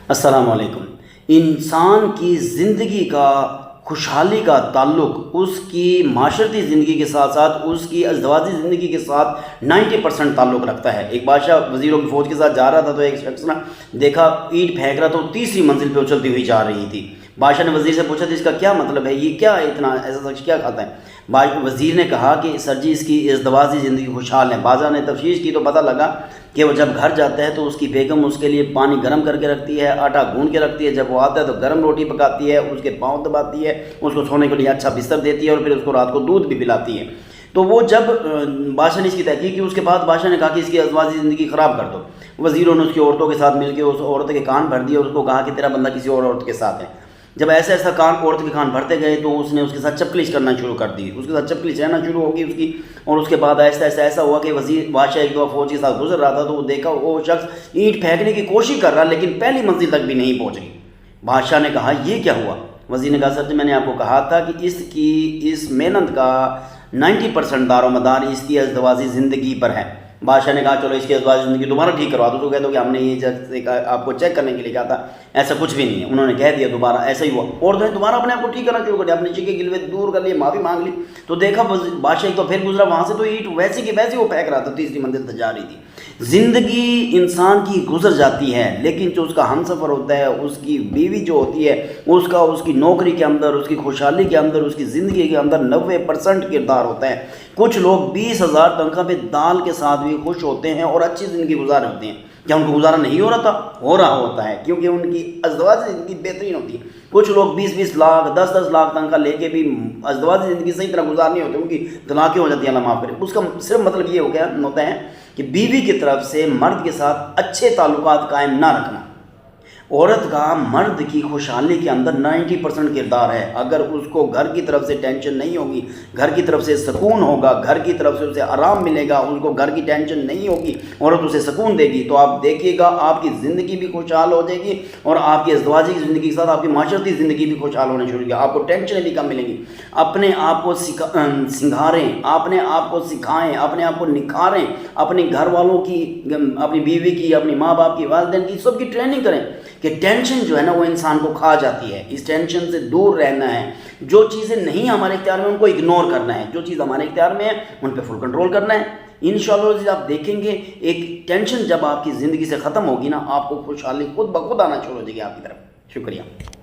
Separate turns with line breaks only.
السلام علیکم۔ انسان کی زندگی کا خوشحالی کا تعلق اس کی معاشرتی زندگی کے ساتھ ساتھ اس کی ازدواجی زندگی کے ساتھ 90% تعلق رکھتا ہے۔ ایک بادشاہ وزیروں کی فوج کے ساتھ جا رہا تھا تو ایک شخص نے دیکھا اینٹ پھینک رہا، تو تیسری منزل پہ اچھلتی ہوئی جا رہی تھی۔ بادشاہ نے وزیر سے پوچھا تھا اس کا کیا مطلب ہے، یہ کیا اتنا ایسا شخص کیا کھاتا ہے؟ وزیر نے کہا کہ سر جی اس کی ازدواجی زندگی خوشحال ہے۔ بادشاہ نے تفتیش کی تو پتہ لگا کہ وہ جب گھر جاتا ہے تو اس کی بیگم اس کے لیے پانی گرم کر کے رکھتی ہے، آٹا گھون کے رکھتی ہے، جب وہ آتا ہے تو گرم روٹی پکاتی ہے، اس کے پاؤں دباتی ہے، اس کو سونے کے لیے اچھا بستر دیتی ہے اور پھر اس کو رات کو دودھ بھی پلاتی ہے۔ تو وہ جب بادشاہ نے اس کی تحقیق کی، اس کے بعد بادشاہ نے کہا کہ اس کی ازدواجی زندگی خراب کر دو۔ وزیروں نے اس کی عورتوں کے ساتھ مل کے اس عورت کے کان بھر دیے اور اس کو کہا کہ تیرا بندہ کسی اور عورت کے ساتھ ہے۔ جب ایسا عورت کے کان بھرتے گئے تو اس نے اس کے ساتھ چپکلش کرنا شروع کر دی، اس کے ساتھ چپکلش رہنا شروع ہوگی اس کی، اور اس کے بعد آہستہ آہستہ ایسا ہوا کہ بادشاہ ایک دفعہ فوج کے ساتھ گزر رہا تھا تو وہ دیکھا وہ شخص اینٹ پھینکنے کی کوشش کر رہا لیکن پہلی منزل تک بھی نہیں پہنچ رہی۔ بادشاہ نے کہا یہ کیا ہوا؟ وزیر نے کہا سر جی میں نے آپ کو کہا تھا کہ اس محنت کا 90% دار و مدار اس کی ازدواجی زندگی پر ہے۔ بادشاہ نے کہا چلو اس کی ازدواجی زندگی دوبارہ ٹھیک کروا دو، تو کہہ دو کہ ہم نے یہ آپ کو چیک کرنے کے لیے کہا تھا، ایسا کچھ بھی نہیں ہے۔ انہوں نے کہہ دیا دوبارہ ایسا ہی ہوا، اور دوبارہ اپنے آپ کو ٹھیک کرنا شروع کر دیا، اپنے چیخے گلوے دور کر لیے، معافی مانگ لی، تو دیکھا بادشاہ ایک تو پھر گزرا وہاں سے تو اینٹ ویسی کی ویسی وہ پھینک رہا تھا، تیسری منزل تک جا رہی تھی۔ زندگی انسان کی گزر جاتی ہے لیکن جو اس کا ہمسفر ہوتا ہے، اس کی بیوی جو ہوتی ہے، اس کی نوکری کے اندر، اس کی خوشحالی کے اندر، اس کی زندگی کے اندر 90% کردار ہوتا ہے۔ کچھ لوگ 20,000 تنخواہ پہ دال کے ساتھ بھی خوش ہوتے ہیں اور اچھی زندگی گزار ہوتے ہیں۔ کیا ان کو گزارا نہیں ہو رہا تھا؟ ہو رہا ہوتا ہے، کیونکہ ان کی ازدواجی زندگی بہترین ہوتی ہے۔ کچھ لوگ 20 لاکھ 10 لاکھ تنخواہ لے کے بھی ازدواجی زندگی صحیح طرح گزار نہیں ہوتے، ان کی طلاقیں ہو جاتی ہیں، اللہ معاف کرے۔ اس کا صرف مطلب یہ ہوتا ہے کہ بیوی کی طرف سے مرد کے ساتھ اچھے تعلقات قائم نہ رکھنا۔ عورت کا مرد کی خوشحالی کے اندر 90% کردار ہے۔ اگر اس کو گھر کی طرف سے ٹینشن نہیں ہوگی، گھر کی طرف سے سکون ہوگا، گھر کی طرف سے اسے آرام ملے گا، اس کو گھر کی ٹینشن نہیں ہوگی، عورت اسے سکون دے گی، تو آپ دیکھیے گا آپ کی زندگی بھی خوشحال ہو جائے گی اور آپ کی ازدواجی کی زندگی کے ساتھ آپ کی معاشرتی زندگی بھی خوشحال ہونے شروع ہوگی، آپ کو ٹینشنیں بھی کم ملیں گی۔ اپنے آپ کو سنگھاریں، اپنے آپ کو سکھائیں، اپنے آپ کو نکھاریں، اپنے گھر والوں کی، اپنی بیوی کی، اپنی ماں باپ کی، والدین کی، سب کی ٹریننگ کریں کہ ٹینشن جو ہے نا وہ انسان کو کھا جاتی ہے۔ اس ٹینشن سے دور رہنا ہے، جو چیزیں نہیں ہمارے اختیار میں ان کو اگنور کرنا ہے، جو چیز ہمارے اختیار میں ہے ان پہ فل کنٹرول کرنا ہے۔ انشاءاللہ آپ دیکھیں گے ایک ٹینشن جب آپ کی زندگی سے ختم ہوگی نا، آپ کو خوشحالی خود بخود آنا شروع ہو جائے گی آپ کی طرف۔ شکریہ۔